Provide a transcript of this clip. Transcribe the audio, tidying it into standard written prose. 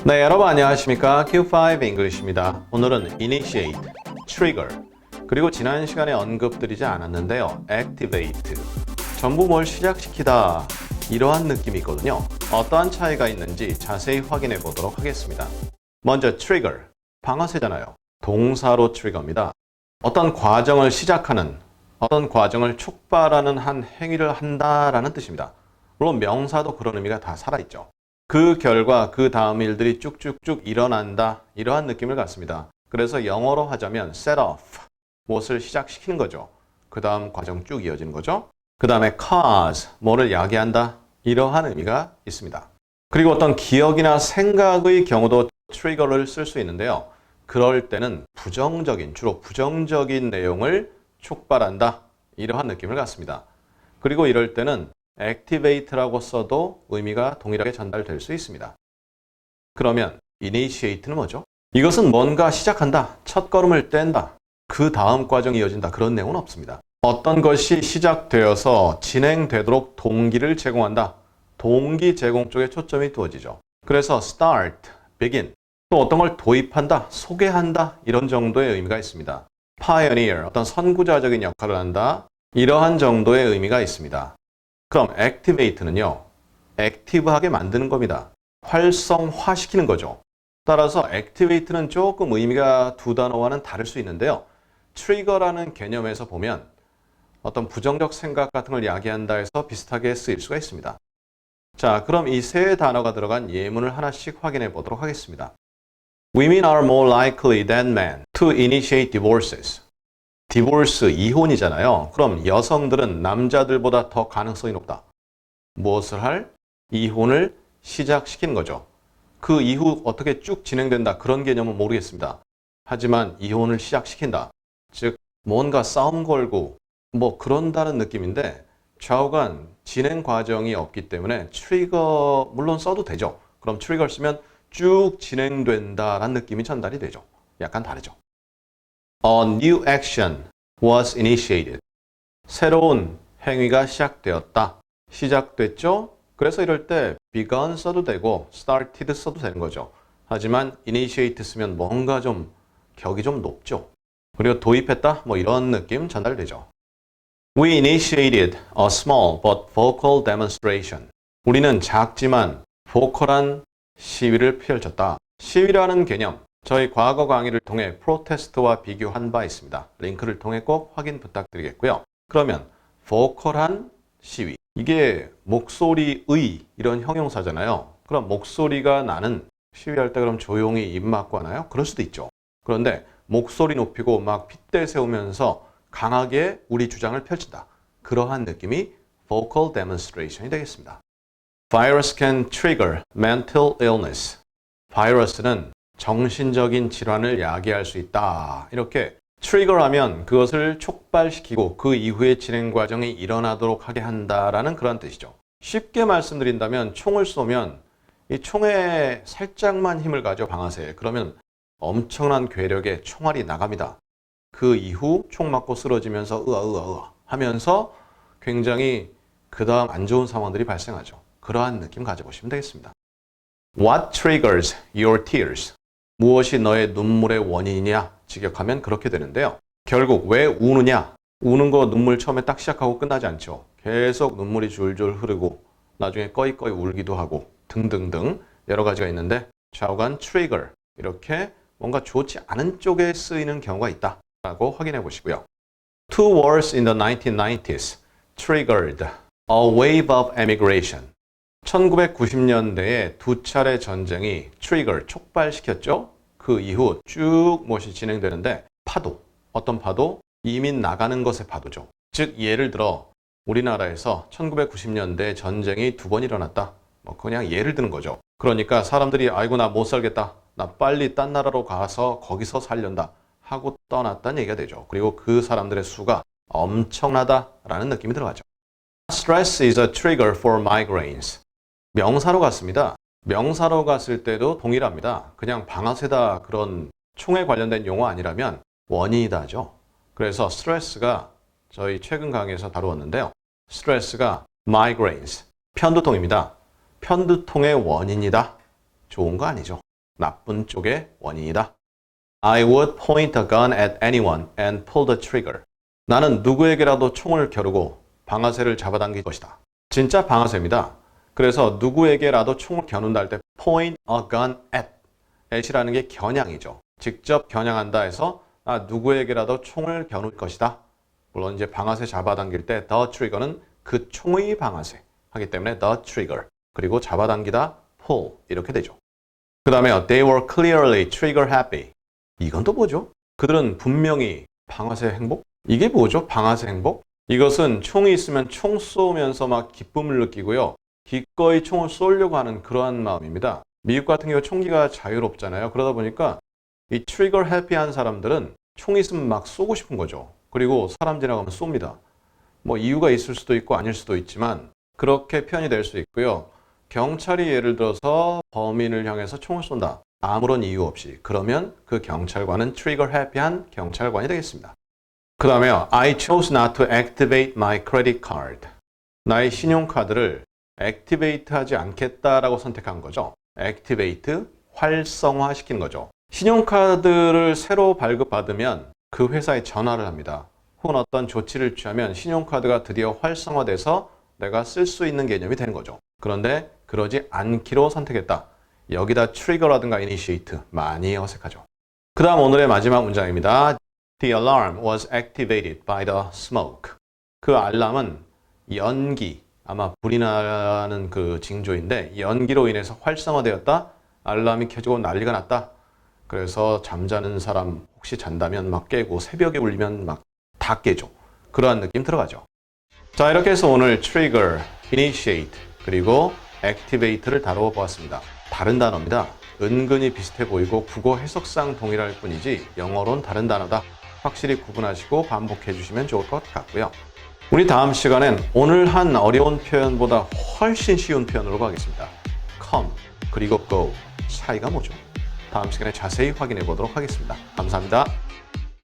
네, 여러분 안녕하십니까? Q5 English입니다. 오늘은 initiate, trigger, 그리고 지난 시간에 언급드리지 않았는데요. activate, 전부 뭘 시작시키다 이러한 느낌이 있거든요. 어떠한 차이가 있는지 자세히 확인해 보도록 하겠습니다. 먼저 trigger, 방아쇠잖아요. 동사로 trigger입니다. 어떤 과정을 시작하는, 어떤 과정을 촉발하는 한 행위를 한다라는 뜻입니다. 물론 명사도 그런 의미가 다 살아있죠. 그 결과 그 다음 일들이 쭉쭉쭉 일어난다 이러한 느낌을 갖습니다. 그래서 영어로 하자면 set off, 무엇을 시작시키는 거죠. 그 다음 과정 쭉 이어지는 거죠. 그 다음에 cause, 뭐를 야기한다 이러한 의미가 있습니다. 그리고 어떤 기억이나 생각의 경우도 트리거를 쓸 수 있는데요. 그럴 때는 부정적인, 주로 부정적인 내용을 촉발한다 이러한 느낌을 갖습니다. 그리고 이럴 때는 activate라고 써도 의미가 동일하게 전달될 수 있습니다. 그러면 initiate는 뭐죠? 이것은 뭔가 시작한다, 첫걸음을 뗀다, 그 다음 과정이 이어진다 그런 내용은 없습니다. 어떤 것이 시작되어서 진행되도록 동기를 제공한다. 동기 제공 쪽에 초점이 두어지죠. 그래서 start, begin, 또 어떤 걸 도입한다, 소개한다 이런 정도의 의미가 있습니다. pioneer, 어떤 선구자적인 역할을 한다 이러한 정도의 의미가 있습니다. 그럼 activate는요, 액티브하게 만드는 겁니다. 활성화시키는 거죠. 따라서 activate는 조금 의미가 두 단어와는 다를 수 있는데요. trigger라는 개념에서 보면 어떤 부정적 생각 같은 걸 야기한다 해서 비슷하게 쓰일 수가 있습니다. 자, 그럼 이 세 단어가 들어간 예문을 하나씩 확인해 보도록 하겠습니다. Women are more likely than men to initiate divorces. 디보스, 이혼이잖아요. 그럼 여성들은 남자들보다 더 가능성이 높다. 무엇을 할? 이혼을 시작시키는 거죠. 그 이후 어떻게 쭉 진행된다 그런 개념은 모르겠습니다. 하지만 이혼을 시작시킨다. 즉 뭔가 싸움 걸고 뭐 그런다는 느낌인데 좌우간 진행 과정이 없기 때문에 트리거 물론 써도 되죠. 그럼 트리거 쓰면 쭉 진행된다라는 느낌이 전달이 되죠. 약간 다르죠. A new action was initiated. 새로운 행위가 시작되었다. 시작됐죠? 그래서 이럴 때 begun 써도 되고 started 써도 되는 거죠. 하지만 initiate 쓰면 뭔가 좀 격이 좀 높죠. 그리고 도입했다? 뭐 이런 느낌 전달되죠. We initiated a small but vocal demonstration. 우리는 작지만 보컬한 시위를 펼쳤다. 시위라는 개념. 저희 과거 강의를 통해 프로테스트와 비교한 바 있습니다. 링크를 통해 꼭 확인 부탁드리겠고요. 그러면 보컬한 시위. 이게 목소리의 이런 형용사잖아요. 그럼 목소리가 나는 시위할 때 그럼 조용히 입 막고 하나요? 그럴 수도 있죠. 그런데 목소리 높이고 막 핏대 세우면서 강하게 우리 주장을 펼친다. 그러한 느낌이 vocal demonstration이 되겠습니다. Virus can trigger mental illness. 바이러스는 정신적인 질환을 야기할 수 있다. 이렇게 트리거하면 그것을 촉발시키고 그 이후의 진행 과정이 일어나도록 하게 한다라는 그런 뜻이죠. 쉽게 말씀드린다면 총을 쏘면 이 총에 살짝만 힘을 가져 방아쇠에 그러면 엄청난 괴력의 총알이 나갑니다. 그 이후 총 맞고 쓰러지면서 으아 하면서 굉장히 그 다음 안 좋은 상황들이 발생하죠. 그러한 느낌 가져보시면 되겠습니다. What triggers your tears? 무엇이 너의 눈물의 원인이냐? 직역하면 그렇게 되는데요. 결국 왜 우느냐? 우는 거 눈물 처음에 딱 시작하고 끝나지 않죠. 계속 눈물이 줄줄 흐르고 나중에 꺼이꺼이 울기도 하고 등등등 여러 가지가 있는데 좌우간 trigger 이렇게 뭔가 좋지 않은 쪽에 쓰이는 경우가 있다라고 확인해 보시고요. Two wars in the 1990s triggered a wave of emigration. 1990년대에 두 차례 전쟁이 트리거, 촉발시켰죠. 그 이후 쭉 무엇이 진행되는데 파도, 어떤 파도? 이민 나가는 것의 파도죠. 즉 예를 들어 우리나라에서 1990년대 전쟁이 두 번 일어났다. 뭐 그냥 예를 드는 거죠. 그러니까 사람들이 아이고 나 못 살겠다. 나 빨리 딴 나라로 가서 거기서 살련다 하고 떠났다는 얘기가 되죠. 그리고 그 사람들의 수가 엄청나다라는 느낌이 들어가죠. Stress is a trigger for migraines. 명사로 갔습니다. 명사로 갔을 때도 동일합니다. 그냥 방아쇠다 그런 총에 관련된 용어 아니라면 원인이다죠. 그래서 스트레스가 저희 최근 강의에서 다루었는데요. 스트레스가 migraines, 편두통입니다. 편두통의 원인이다. 좋은 거 아니죠. 나쁜 쪽의 원인이다. I would point a gun at anyone and pull the trigger. 나는 누구에게라도 총을 겨누고 방아쇠를 잡아당길 것이다. 진짜 방아쇠입니다. 그래서 누구에게라도 총을 겨눈다 할 때 point a gun at이라는 게 겨냥이죠. 직접 겨냥한다 해서 누구에게라도 총을 겨눌 것이다. 물론 이제 방아쇠 잡아당길 때 the trigger는 그 총의 방아쇠 하기 때문에 the trigger. 그리고 잡아당기다 pull 이렇게 되죠. 그 다음에 they were clearly trigger happy. 이건 또 뭐죠? 그들은 분명히 방아쇠 행복? 이게 뭐죠? 방아쇠 행복? 이것은 총이 있으면 총 쏘면서 막 기쁨을 느끼고요. 기꺼이 총을 쏘려고 하는 그러한 마음입니다. 미국 같은 경우 총기가 자유롭잖아요. 그러다 보니까 이 트리거 해피한 사람들은 총 있으면 막 쏘고 싶은 거죠. 그리고 사람 지나가면 쏩니다. 뭐 이유가 있을 수도 있고 아닐 수도 있지만 그렇게 표현이 될 수 있고요. 경찰이 예를 들어서 범인을 향해서 총을 쏜다. 아무런 이유 없이. 그러면 그 경찰관은 트리거 해피한 경찰관이 되겠습니다. 그 다음에요. I chose not to activate my credit card. 나의 신용카드를 activate 하지 않겠다라고 선택한 거죠. activate, 활성화시키는 거죠. 신용카드를 새로 발급받으면 그 회사에 전화를 합니다. 혹은 어떤 조치를 취하면 신용카드가 드디어 활성화돼서 내가 쓸 수 있는 개념이 되는 거죠. 그런데 그러지 않기로 선택했다. 여기다 trigger라든가 initiate 많이 어색하죠. 그 다음 오늘의 마지막 문장입니다. The alarm was activated by the smoke. 그 알람은 연기, 아마 불이 나는 그 징조인데 연기로 인해서 활성화되었다. 알람이 켜지고 난리가 났다. 그래서 잠자는 사람 혹시 잔다면 막 깨고 새벽에 울리면 막 다 깨죠. 그러한 느낌 들어가죠. 자, 이렇게 해서 오늘 trigger, initiate, 그리고 activate를 다루어 보았습니다. 다른 단어입니다. 은근히 비슷해 보이고 국어 해석상 동일할 뿐이지 영어로는 다른 단어다. 확실히 구분하시고 반복해 주시면 좋을 것 같고요. 우리 다음 시간엔 오늘 한 어려운 표현보다 훨씬 쉬운 표현으로 가겠습니다. come, 그리고 go. 차이가 뭐죠? 다음 시간에 자세히 확인해 보도록 하겠습니다. 감사합니다.